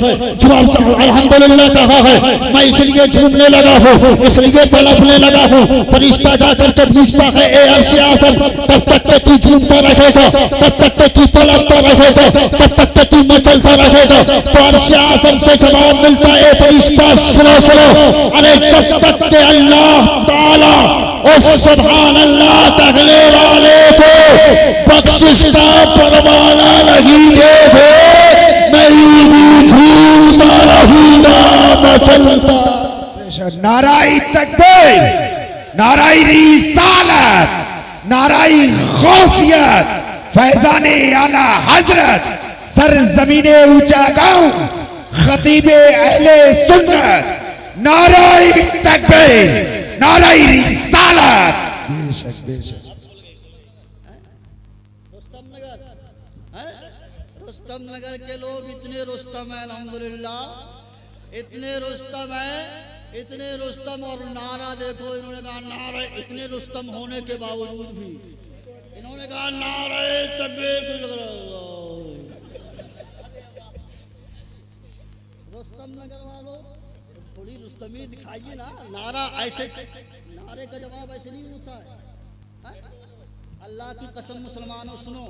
S1: अल्हम्दुलिल्लाह कहा है। मैं इसलिए झूमने लगा हूँ, इसलिए तड़पने लगा हूँ। फरिश्ता जाकर के पूछता है, ए अर्शे आज़म, तब तक के तू झूमता रहेगा, तब तक के तू तड़पता रहेगा, तब तक के तू मचलता रहेगा। तो अर्शे आज़म से जवाब मिलता है, फरिश्ता सुनो सुनो, अरे जब तक के अल्लाह ताला और सुभान अल्लाह कहने वाले को बख्शिश का परवाना नहीं देते, मैं भी झूमता रहूंगा, मचलता।
S3: नाराई तकबीर, नाराई रिसालत, नाराई गौसियत, फैजाने आला हजरत, सरजमीने ऊंचा गांव, खतीबे अहले सुन्नत, नाराई तकबीर, नाराई रिसालत। बेशक बेशक।
S1: रुस्तम नगर के लोग इतने रुस्तम है, अल्हम्दुलिल्लाह, इतने रुस्तम है, इतने रुस्तम। और नारा देखो, इन्होंने कहा नारे, इतने रुस्तम होने के बावजूद भी इन्होंने कहा नारे तकबीर। रुस्तम नगर वालों, थोड़ी रुस्तमी दिखाइए ना। नारा ऐसे, नारे का जवाब ऐसे नहीं होता है। अल्लाह की कसम मुसलमानों सुनो,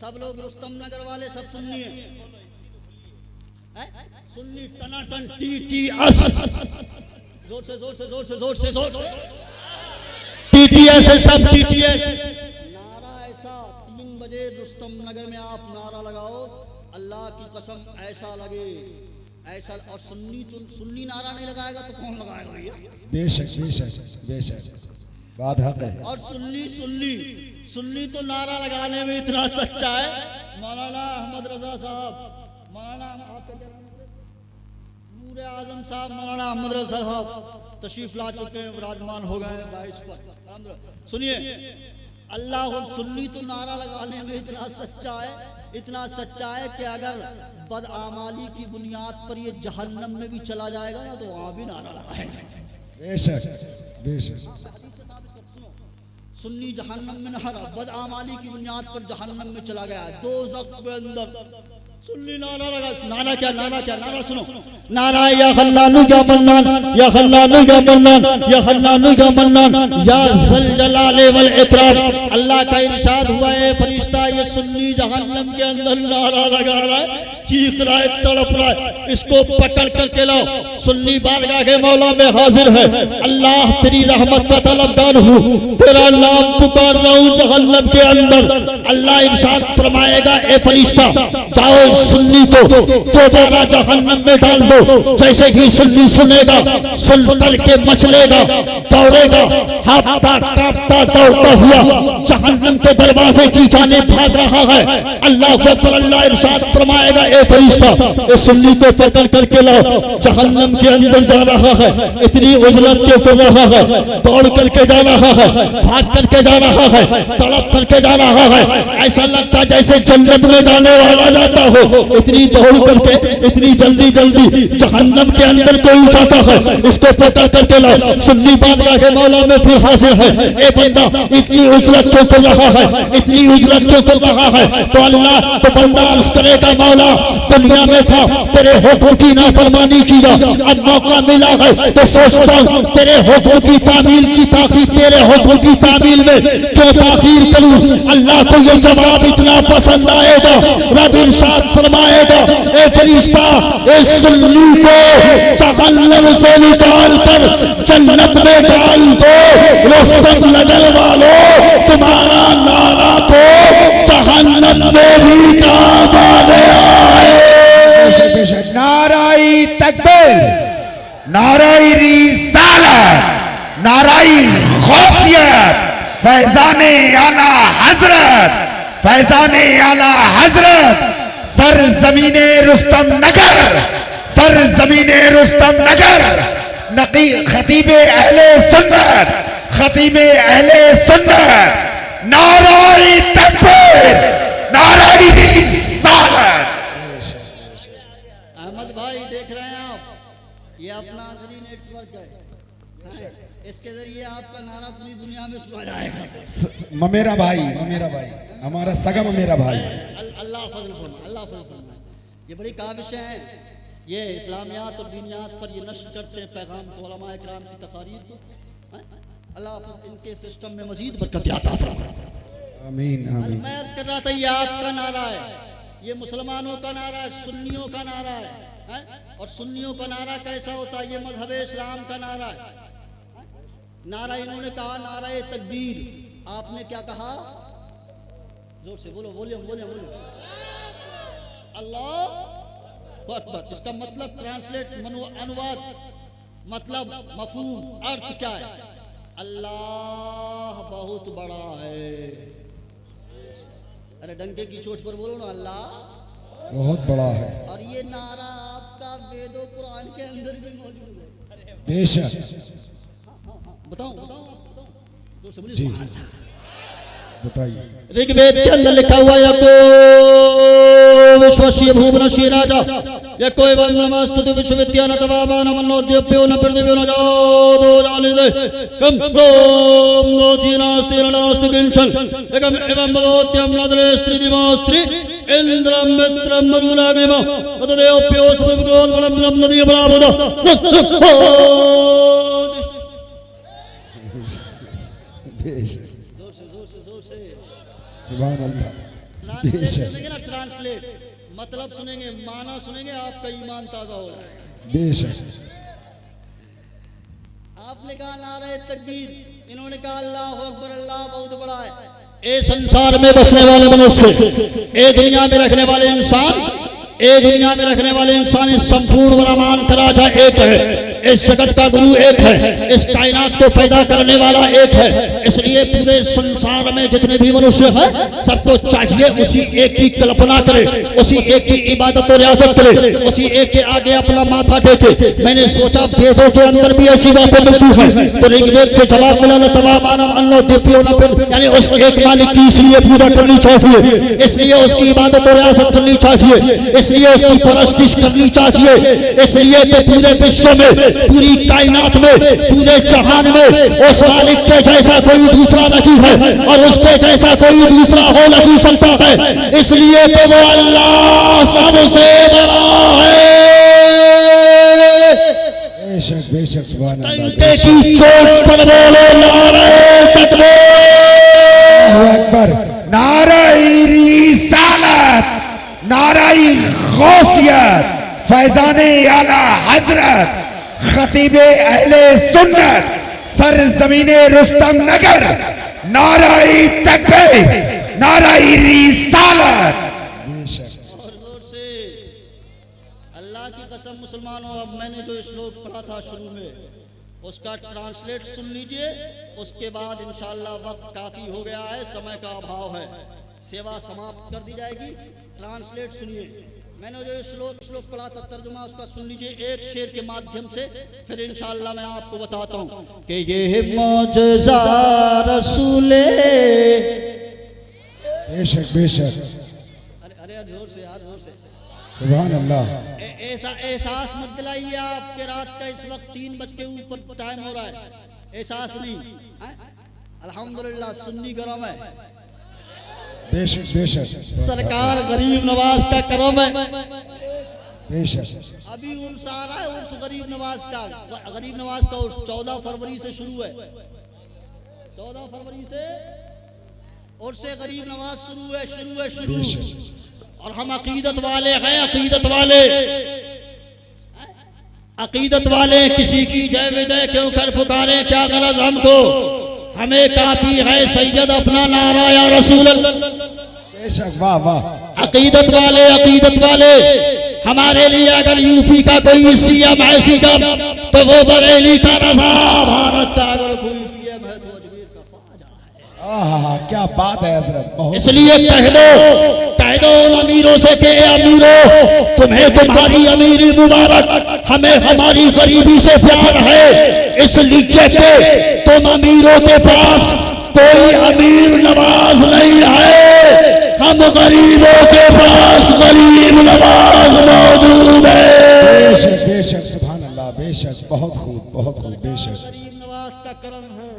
S1: सब लोग रुस्तम नगर वाले सब सुन्नी है, सुन्नी टनाटन TTS, जोर से जोर से जोर से जोर से जोर से TTS है, सब TTS। नारा ऐसा 3 बजे रुस्तम नगर में आप नारा लगाओ, अल्लाह की कसम ऐसा लगे ऐसा और सुन्नी नारा नहीं लगाएगा तो कौन लगाएगा भैया?
S3: बेशक बेशक बेशक बात हक है।
S1: और सुन्नी तो नारा लगाने में इतना सच्चा है। मौलाना अहमद रजा साहब, मौलाना आपका क्या नाम है? नूरे आजम साहब, मौलाना अहमद रजा साहब तशरीफ ला चुके हैं, विराजमान हो गए हैं बाइस पर। सुनिए, अल्लाह सुन्नी तो नारा लगाने में इतना सच्चा है कि अगर बदआमाली की बुनियाद पर ये जहन्नम में भी चला जाएगा ना तो वहां भी नारा लगाएगा।
S3: बेशक बेशक
S1: सुन्नी जहन्नम में नारा, बदआमाली की बुनियाद पर जहन्नम में चला गया, दोज़ख के अंदर। सुन्नी नारा लगा, नारा सुनो, नारा या खन्नानु या मन्नान, या खन्नानु या मन्नान, या खन्नानु या मन्नान, या ज़ल जलाले वल इकराम। अल्लाह का इरशाद हुआ है, फरिश्ता ये सुन्नी जहन्नम के अंदर नारा लगा रहा है, चीख रहा है, तड़प रहा है, इसको पकड़ करके लाओ। सुन्नी बारगाह के मौला में हाजिर है, अल्लाह तेरी रहमत का तलबगार हूँ, तेरा नाम पुकार रहा हूँ जहन्नम के अंदर। अल्लाह इरशाद फरमाएगा, ए फरिश्ता जाओ सुन्नी को दोबारा जहन्नम में डाल दो। जैसे ही सुन्नी सुनेगा, सुन करके मचलेगा, दौड़ेगा, हाफता कांपता दौड़ता हुआ जहन्नम के दरवाजे की जाने भाग रहा है। अल्लाह अकबर, अल्लाह इरशाद फरमाएगा, ए फरिश्ता इस सुन्नी को पकड़ करके लाओ, जहन्नम के अंदर जा रहा है, इतनी उजलत क्यों कर रहा है, दौड़ करके जा रहा है, भाग करके जा रहा है, तड़प करके जा रहा है, ऐसा लगता जैसे जन्नत में जाने वाला जाता हो। इतनी दौड़ करके, इतनी जल्दी जहन्नम के अंदर कोई जाता है, इसको पकड़ करके लाओ। सुन्नी बादशाह के मौला में फिर हाजिर है, ए बंदा इतनी उजलत क्यों कर रहा है, इतनी उजलत क्यों कर रहा है? तो अल्लाह तो बंदा अर्ज करेगा, मौला दुनिया में था, तेरे हुक्म की नाफरमानी किया, अब मौका मिला है तो सोचता हूँ तेरे हुक्म की तामील की ताकीद, तेरे हुक्म की तामील में क्यों ताखीर करूं? अल्लाह को ये जवाब इतना पसंद आएगा, रब इरशाद फरमाएगा, ए फरिश्ता इस सुन्नी को जहन्नम से निकाल कर जन्नत में डाल दो। रुस्तम नगर वालों, तुम्हारा नारा तो जहन्नम में भी काम आ गया है।
S3: नाराई तकबीर, नाराई रिसालत, नाराई गौसियत, फैजाने आला हजरत, फैजाने आला हजरत, सर जमीने रुस्तम नगर, सर जमीने रुस्तम नगर, नकी खतीबे अहले सुन्नत, खतीबे अहले सुन्नत, नाराई तकबीर, नाराई रिसालत।
S1: अहमद भाई देख रहे हैं आप, ये अपना आखिरी नेटवर्क है, इसके जरिए आपका नारा पूरी दुनिया में सुना जाएगा।
S3: ममेरा भाई, हमारा सगा ममेरा भाई।
S1: अल्लाह फजल फरमाए। ये बड़ी काविश है, ये इस्लामियात और दीनियात पर ये नश्र करते हैं पैगाम को, उलमा इकराम की तकारीर को। अल्लाह इनके सिस्टम में मजीद बरकत अता फरमाए।
S3: आमीन आमीन।
S1: मैं अर्ज कर रहा था, ये आपका नारा है, ये मुसलमानों का नारा है, सुन्नियों का नारा है। और सुन्नियों का नारा कैसा होता है? ये मजहब इस्लाम का नारा है। नारा इन्होंने कहा नारा तकबीर, आपने क्या कहा? जोर से बोलो, वॉल्यूम। अल्लाह अकबर। इसका मतलब ट्रांसलेट, अनुवाद, मतलब मफहूम, अर्थ क्या है? अल्लाह बहुत बड़ा है। अरे डंके की चोट पर बोलो ना, अल्लाह
S3: बहुत बड़ा है।
S1: और ये नारा आपका वेदों कुरान के अंदर भी मौजूद है।
S3: बेशक।
S1: बताओ
S3: जी बताइए।
S1: ऋग्वेद के अंदर लिखा हुआ है, विश्वशीय भुवनशीय राजा यको एवं नमस्तुते विश्वविद्यान तवामान मनोद्यप्यो न पृथ्व्यो न जादो जानिदे कम रोम नोतिनास्ति नास्ति किंचन एकम एवं भगवत्यम नदरे स्त्री दिमास्त्री इंद्रम मित्रम मरुलाग्निम तदेवप्यो सर्वग्रोध बलम नदी बलाबोध।
S3: सुभान अल्लाह।
S1: ट्रांसलेट मतलब सुनेंगे, माना सुनेंगे, आपका ईमान ताजा हो जाएगा।
S3: बेशक।
S1: आपने कहा नारे तकबीर, इन्होंने कहा अल्लाह अकबर, अल्लाह बहुत बड़ा है। ए संसार में बसने वाले मनुष्य, ए दुनिया में रखने वाले इंसान, ये दुनिया में रखने वाले इंसानी संपूर्ण ब्रह्मांड का राजा एक है, इस जगत का गुरु एक है, इस कायनात को पैदा करने वाला एक है। इसलिए पूरे संसार में जितने भी मनुष्य हैं सबको चाहिए उसी एक की कल्पना करे, उसी एक की इबादत और रियासत करे, उसी एक के आगे अपना माथा टेके। मैंने सोचा वेदों के अंदर भी ऐसी बातें मिलती है, तो ऋग्वेद से जवाब मिला न तवा मानव अन्नो दिव्यो न पिंड, यानी उस एक मालिक की इसलिए पूजा करनी चाहिए, इसलिए उसकी इबादत और रियासत करनी चाहिए, इसलिए उसकी परस्तिश करनी चाहिए। इसलिए तो पूरे विश्व में, पूरी कायनात में, पूरे जहान में उस मालिक के जैसा कोई दूसरा नहीं है और उसके जैसा कोई दूसरा हो नहीं सकता है। इसलिए तो वो अल्लाह सबसे बड़ा है।
S3: बेशक बेशक सुभान अल्लाह।
S1: डंके की चोट पर बोलो नारे तकबीर,
S3: अल्लाहु अकबर। नाराई रिसालत, नाराई गौसियत, फैजाने आला हजरत, खतीबे अहले सुन्नत, सरजमीने रुस्तम नगर, नाराई तकबीर, नाराई रिसालत।
S1: और जोर से अल्लाह की कसम मुसलमानों, अब मैंने जो श्लोक पढ़ा था शुरू में उसका ट्रांसलेट सुन लीजिए, उसके बाद इंशाअल्लाह वक्त काफी हो गया है, समय का अभाव है, सेवा समाप्त कर दी जाएगी। ट्रांसलेट सुनिए, मैंने जो श्लोक पढ़ा था तर्जुमा उसका सुन लीजिए एक शेर के माध्यम से, फिर इंशाअल्लाह मैं आपको बताता हूँ कि ये मौजज़ा रसूले।
S3: बेशक बेशक
S1: अरे जोर से यार, जोर से।
S3: सुभान अल्लाह।
S1: ऐसा एहसास मत दिलाइए आपके रात का इस वक्त 3 बज के ऊपर टाइम हो रहा है, एहसास नहीं है? अल्हम्दुलिल्लाह सुन्नी गरम है,
S3: बेशक बेशक
S1: सरकार गरीब नवाज का करम है।
S3: बेशक
S1: अभी उर्स आ रहा है, उर्स गरीब नवाज का, गरीब नवाज का उर्स 14 फरवरी से शुरू है, 14 फरवरी से उर्स गरीब नवाज शुरू है, शुरू। और हम अकीदत वाले हैं, अकीदत वाले किसी की जय विजय क्यों कर पुकारे, क्या गरज हमको, हमें काफी है सैयद अपना नारा या रसूल।
S3: बेशक वाह वाह।
S1: अकीदत वाले हमारे लिए अगर यूपी का कोई सीएम है सीएम तो वो बरेली का रजा, भारत का अगर कोई पीएम है तो अजमेर का ख्वाजा है।
S3: आहा क्या बात है हजरत, बहुत।
S1: इसलिए कह दो अमीरों से कि अमीरों तुम्हें तुम्हारी अमीरी मुबारक, हमें हमारी गरीबी से प्यार है, इसलिए कि तुम अमीरों के पास कोई अमीर नवाज नहीं है, हम गरीबों के पास गरीब नवाज मौजूद है।
S3: बेशक बेशक सुभान अल्लाह, बेशक बहुत खूब बेशक।
S1: गरीब नवाज का करम है।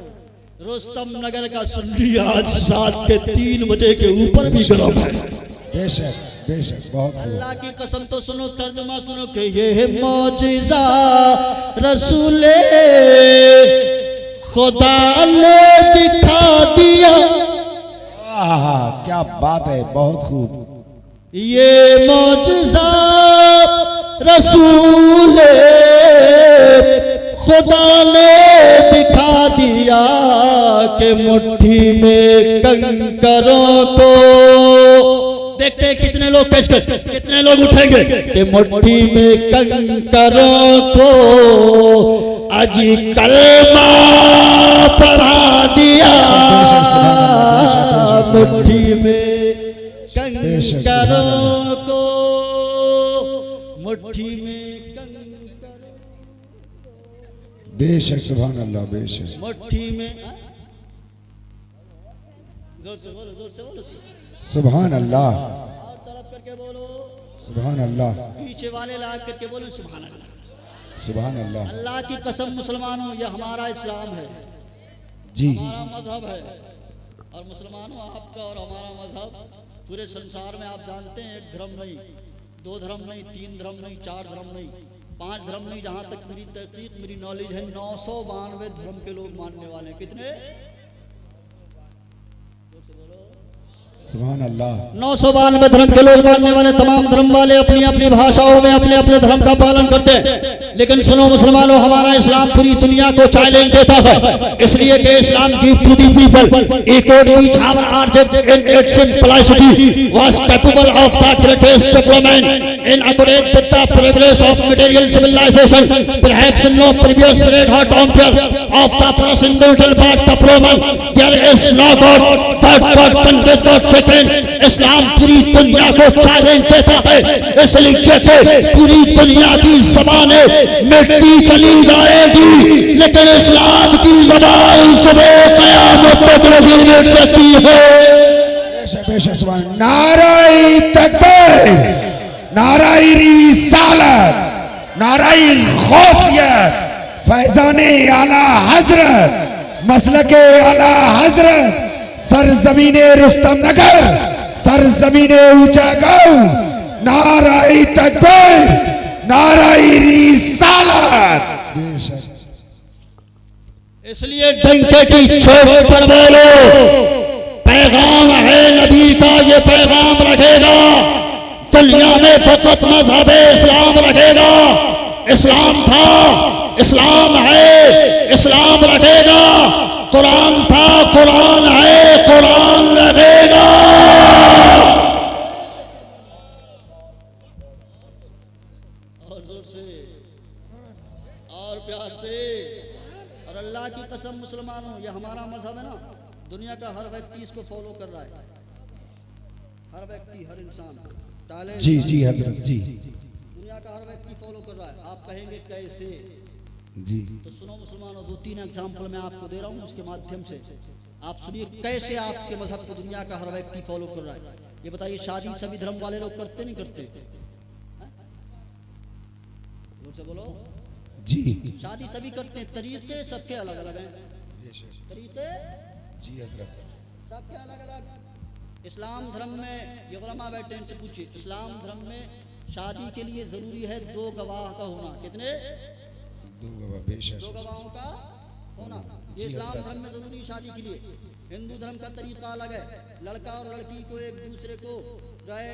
S1: रुस्तम नगर का सुन्नी आज रात के 3 बजे के ऊपर भी गरम है।
S3: बेशक बेशक बहुत खूब।
S1: अल्लाह की कसम तो सुनो, तर्जुमा सुनो कि ये मौजिज़ा रसूले खुदा ने दिखा दिया।
S3: आहा क्या बात है, बहुत खूब।
S1: ये मौजिज़ा रसूले खुदा ने दिखा दिया कि मुट्ठी में कंकरों को, देखते हैं कितने लोग पेशकश, कितने लोग उठेंगे कि मुट्ठी में कंकरों को अजी कलमा पढ़ा दिया, मुट्ठी में कंकरों को, मुट्ठी में कंकरों,
S3: बेशक सुभान अल्लाह, बेशक
S1: मुट्ठी में। जोर से बोलो
S3: सुभान अल्लाह,
S1: और तड़प करके बोलो
S3: सुभान अल्लाह,
S1: पीछे वाले ला करके बोलो सुभान अल्लाह।
S3: सुभान अल्लाह।
S1: अल्लाह की कसम मुसलमानों, ये हमारा इस्लाम है,
S3: जी
S1: हमारा मजहब है। और मुसलमानों आपका और हमारा मजहब पूरे संसार में आप जानते हैं, एक धर्म नहीं, 2 धर्म नहीं, 3 धर्म नहीं, 4 धर्म नहीं, 5 धर्म नहीं, जहाँ तक मेरी तहकीक मेरी नॉलेज है 992 धर्म के लोग मानने वाले हैं। कितने?
S3: सुभान अल्लाह।
S1: 992 धर्म के लोग मानने वाले, तमाम धर्म वाले अपनी अपनी भाषाओं में अपने अपने धर्म का पालन करते हैं। लेकिन सुनो मुसलमानों, हमारा इस्लाम पूरी दुनिया को चैलेंज देता है, इसलिए कि Islam give to the people a code each hour urgent in its simplicity was capable of the greatest development in accordance with the progress of material civilisation, perhaps no previous period or compare of the transcendental part of Roman, there is no God but God one without second। इस्लाम पूरी दुनिया को challenge देता है, इसलिए कि पूरी दुनिया की ज़बानें मिटती चली जाएगी, लेकिन इस्लाम की ज़बान सुबह क़यामत तक नहीं मिट सकती है।
S3: बेशक बेशक सुभान। नाराए तकबीर, नाराए रिसालत, नाराए गौसियत, फैज़ाने आला हजरत, मसलके आला हजरत, सरजमीने रुस्तम नगर, सरजमीने ऊंचा गांव, नाराए तकबीर, नाराए रिसालत।
S1: इसलिए डंके की चोट पर बोलो, पैगाम है नबी का, ये पैगाम रखेगा दुनिया में, फकत मजहब इस्लाम रखेगा। इस्लाम था, इस्लाम है, इस्लाम रखेगा। कुरान था, कुरान है, कुरान रहेगा। और जोर से और प्यार से, और अल्लाह की कसम मुसलमानों, ये हमारा मजहब है ना, दुनिया का हर व्यक्ति इसको फॉलो कर रहा है, हर व्यक्ति, हर इंसान टाले
S3: जी जी हजरत जी
S1: दुनिया का हर व्यक्ति फॉलो कर रहा है। आप कहेंगे कैसे?
S3: जी
S1: तो सुनो मुसलमानों, 2-3 एग्जाम्पल मैं आपको दे रहा हूँ, उसके माध्यम से आप सुनिए कैसे आपके मजहब को दुनिया का हर व्यक्ति फॉलो कर रहा है। ये बताइए, शादी सभी धर्म वाले लोग करते नहीं करते? लोग से बोलो
S3: जी
S1: शादी सभी करते हैं, तरीके सबके अलग अलग हैं, तरीके
S3: जी हजरत
S1: सबके अलग अलग। इस्लाम धर्म में, ये उलमा बैठे इनसे पूछिए, इस्लाम धर्म में शादी के लिए जरूरी है 2 गवाह का होना। कितने?
S3: 2 गवाह। बेशक
S1: 2 गवाहों का होना, ये इस्लाम धर्म में जरूरी है शादी के लिए। हिंदू धर्म का तरीका अलग है, लड़का और लड़की को एक दूसरे को जो है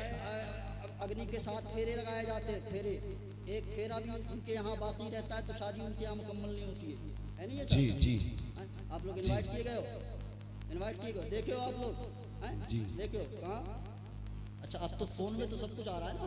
S1: अग्नि के साथ फेरे लगाए जाते हैं, फेरे, एक फेरा भी उनके यहाँ बाकी रहता है, तो शादी उनके यहाँ मुकम्मल नहीं होती है नहीं?
S3: जी जी
S1: आप लोग इनवाइट किए गए हो? इनवाइट किए गए, देखे हो आप लोग?
S3: जी
S1: देखे हो कहाँ? अच्छा, अब तो फोन में तो सब कुछ आ रहा है ना,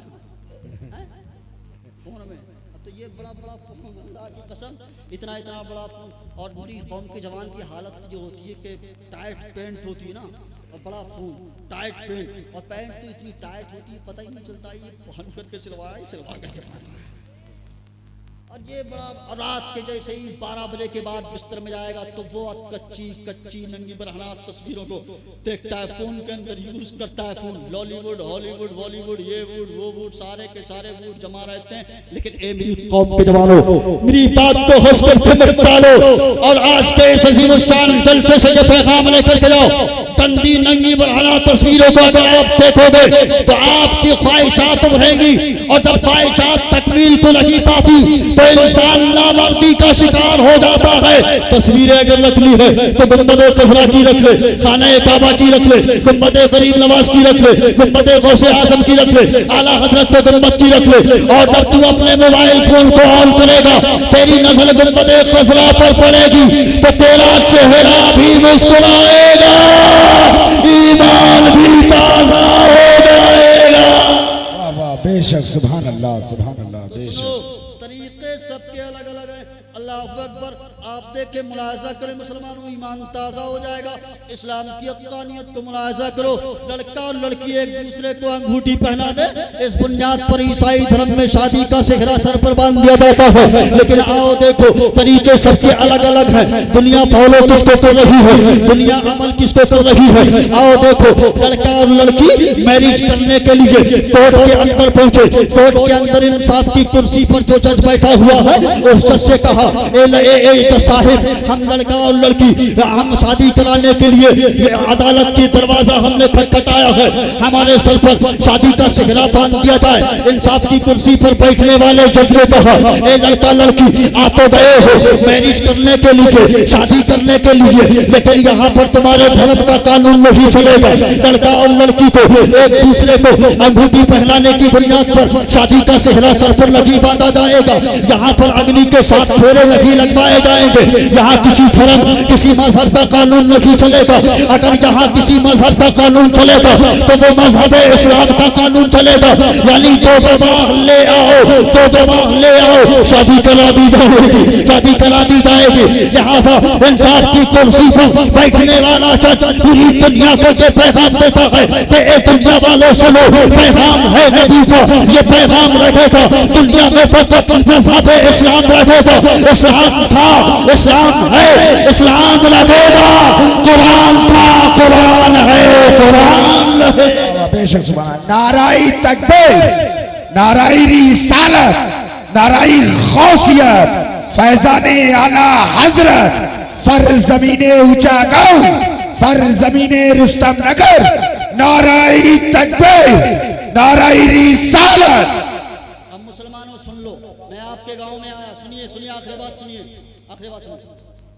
S1: फोन में। अब तो ये बड़ा बड़ा फोन, अल्लाह की कसम, इतना इतना बड़ा फोन, और पूरी कौम के जवान की हालत जो होती है कि टाइट पैंट होती है ना, और बड़ा फोन, टाइट पैंट, और पैंट तो इतनी टाइट होती है पता ही नहीं चलता ये पहन करके सिलवाया, सिलवा करके पहना। और ये बड़ा, और रात के जैसे ही 12 बजे के बाद बिस्तर में जाएगा तो वो कच्ची कच्ची नंगी बरहना तस्वीरों को देखता है, फोन के अंदर यूज करता है फोन, लॉलीवुड, हॉलीवुड, बॉलीवुड, ये वुड वो वुड, सारे के सारे वुड जमा रहते हैं। लेकिन ए मेरी कौम के जवानों, मेरी बात को होश करके मत डालो, और आज के इस अजीम शान जलसे से ये पैगाम लेकर के जाओ, गंदी नंगी बरहना तस्वीरों को अगर आप देखोगे तो आपकी ख्वाहिशात उभरेंगी, और जब ख्वाहिशात तकमील को नहीं पाती तो इंसान नामर्दी का शिकार हो जाता है। तस्वीरें अगर नकली है तो गुंबद खजरा की रख ले, खाना काबा की रख ले, गुंबद गरीब नवाज की रख ले, गुंबद गौसे आजम की रख ले, आला हजरत के गुंबद की रख ले, और जब तू अपने मोबाइल फोन को ऑन करेगा तेरी नजर गुंबद खजरा पर पड़ेगी तो तेरा चेहरा भी मुस्कुराएगा, ईमान भी ताजा हो जाएगा।
S3: वाह वाह, बेशक सुभान अल्लाह, सुभान अल्लाह। बेशक
S1: तरीके सबके अलग अलग हैं। अल्लाह अकबर, आप देखे मुलाहिजा करें मुसलमानों, ईमान ताज़ा हो जाएगा। इस्लाम की हक़ानियत को मुलाहिजा करो, लड़का और लड़की एक दूसरे को अंगूठी पहना दे, इस बुनियाद पर ईसाई धर्म में शादी का सेहरा सर पर बांध दिया जाता है। लेकिन आओ देखो, तरीके सबके अलग अलग हैं। दुनिया फॉलो किसको कर रही है, दुनिया अमल किसको कर रही है। आओ देखो, लड़का और लड़की मैरिज करने के लिए कोर्ट के अंदर पहुंचे, कोर्ट के अंदर इंसाफ की कुर्सी पर जो जज बैठा हुआ है उस जज से कहा, साहिब हम लड़का और लड़की हम शादी कराने के लिए अदालत की दरवाजा हमने खटखटाया है, हमारे सर पर शादी का सिहरा बांध दिया जाए। इंसाफ की कुर्सी पर बैठने वाले जज ने कहा, ए लड़का लड़की आ तो गए हो मैरिज करने के लिए, शादी करने के लिए, लेकिन यहाँ पर तुम्हारे धर्म का कानून नहीं चलेगा। लड़का और लड़की को एक दूसरे को अंगूठी पहनाने की बुनियाद पर शादी का सेहरा सर पर नहीं बांधा जाएगा। यहाँ पर अग्नि के साथ फेरे नहीं लगवाए जाएंगे। यहाँ किसी धर्म किसी मजहब का कानून नहीं चलेगा। अगर यहाँ किसी मजहब का कानून चलेगा तो वो मजहब इस्लाम का कानून चलेगा। यानी दो गवाह ले आओ, दो गवाह ले आओ, शादी करा दी जाएगी, शादी करा दी जाएगी। लिहाजा इंसाफ की कुर्सी पर बैठने वाला जज पूरी दुनिया को ये पैगाम देता है कि ए दुनिया वालों सुनो, पैगाम है नबी का, ये पैगाम रखेगा दुनिया में फकत मज़हब इस्लाम रहेगा। इस्लाम था, इस्लाम है, इस्लाम रहेगा। कुरान था, कुरान है, कुरान है।
S3: बेशक सुभान। नाराई तकबीर, नाराई रिसालत, नाराई गौसियत, फैजाने आला हजरत, सर जमीने ऊंचा गाँव, सर जमीने रुस्तम नगर, नाराई तकबीर, नाराई रिसालत।
S1: अब मुसलमानों सुन लो, मैं आपके गांव में आया, सुनिए सुनिए आखिरी बात सुनिए, आखिरी बात सुनिए।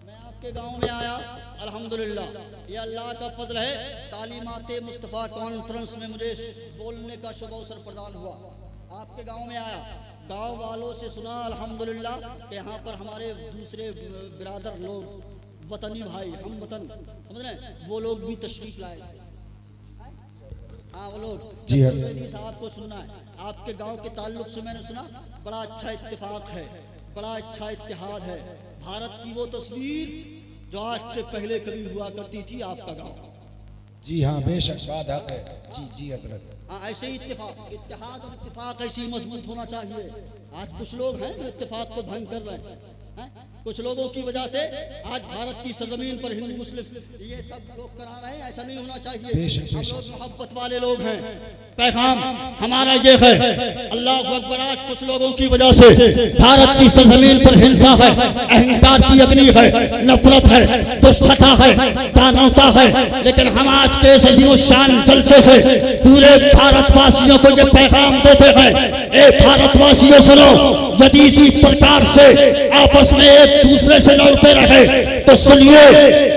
S1: मैं आपके गांव में आया, अल्हम्दुलिल्लाह ये अल्लाह का फजल है। तालीमाते मुस्तफ़ा कॉन्फ्रेंस में मुझे बोलने का शुभ अवसर प्रदान हुआ। आपके गांव में आया, गांव वालों से सुना अल्हम्दुलिल्लाह कि यहाँ पर हमारे दूसरे बिरादर लोग, वतनी भाई, हम वतन समझ रहे हैं, वो लोग भी तशरीफ लाए। हाँ वो लोग
S3: जी हाँ।
S1: साहब को सुनना है। आपके गांव के ताल्लुक से मैंने सुना बड़ा अच्छा इत्तेफाक है, बड़ा अच्छा इत्तेहाद है। भारत की वो तस्वीर जो आज से पहले कभी हुआ करती थी आपका गांव।
S3: जी हाँ बेशक बात हक है। जी जी हजरत।
S1: हाँ ऐसे ही इत्तेफाक, इत्तेहाद और इत्तेफाक ऐसे ही मजबूत होना चाहिए। आज कुछ लोग हैं जो इत्तेफाक को भंग कर रहे हैं। कुछ लोगों की वजह से आज भारत की सरजमीन पर हिंदू मुस्लिम ये सब लोग करा रहे हैं, ऐसा नहीं होना चाहिए। हम लोग मोहब्बत वाले लोग हैं। पैगाम हमारा ये है, अल्लाह अकबर। आज कुछ लोगों की वजह से भारत की सरजमीन पर हिंसा है, अहंकार की अग्नि है, नफरत है, दुष्टता है, दानवता है। लेकिन हम आज के अजीम शान जलसे से पूरे भारतवासियों को ये पैगाम देते हैं, ए भारतवासियों सुनो, यदि इसी प्रकार से आपस में एक दूसरे से लड़ते रहे तो सुनिए,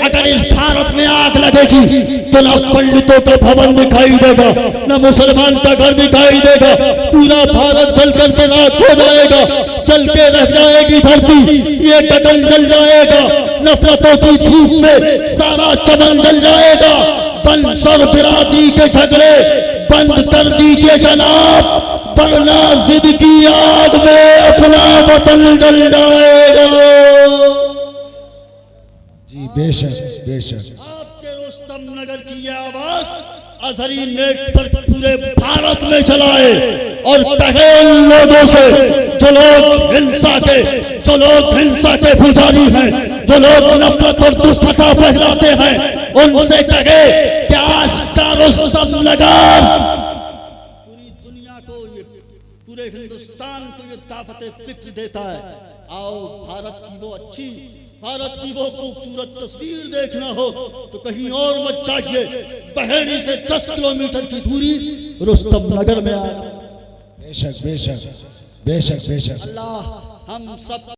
S1: अगर इस भारत में आग लगेगी तो न पंडितों का भवन दिखाई देगा, न मुसलमान का घर दिखाई देगा। पूरा भारत जल करके राख हो जाएगा, जल के रह जाएगी धरती, ये गगन जल जाएगा। नफरतों की धूप में सारा चमन जल जाएगा। वंश और बिरादरी के झगड़े बंद कर दीजिए जनाब, वरना जिद की आग में अपना वतन जल जाएगा। जी बेशक बेशक। आपके रुस्तम नगर की ये आवाज अजहरी नेट पर पूरे भारत में चलाए और कहे उन लोगों से जो लोग हिंसा के पुजारी हैं, जो लोग नफरत और दुष्टता फैलाते हैं, उनसे कहे कि आज का रुस्तम नगर पूरी दुनिया को, ये पूरे हिंदुस्तान को ये ताकत फिक्र देता है। आओ भारत की वो अच्छी, भारत की वो खूबसूरत तस्वीर देखना हो तो कहीं और मत जाइए, बहेड़ी से 10 किलोमीटर की दूरी रुस्तम नगर में आया।
S3: बेशक बेशक बेशक बेशक।
S1: अल्लाह हम सब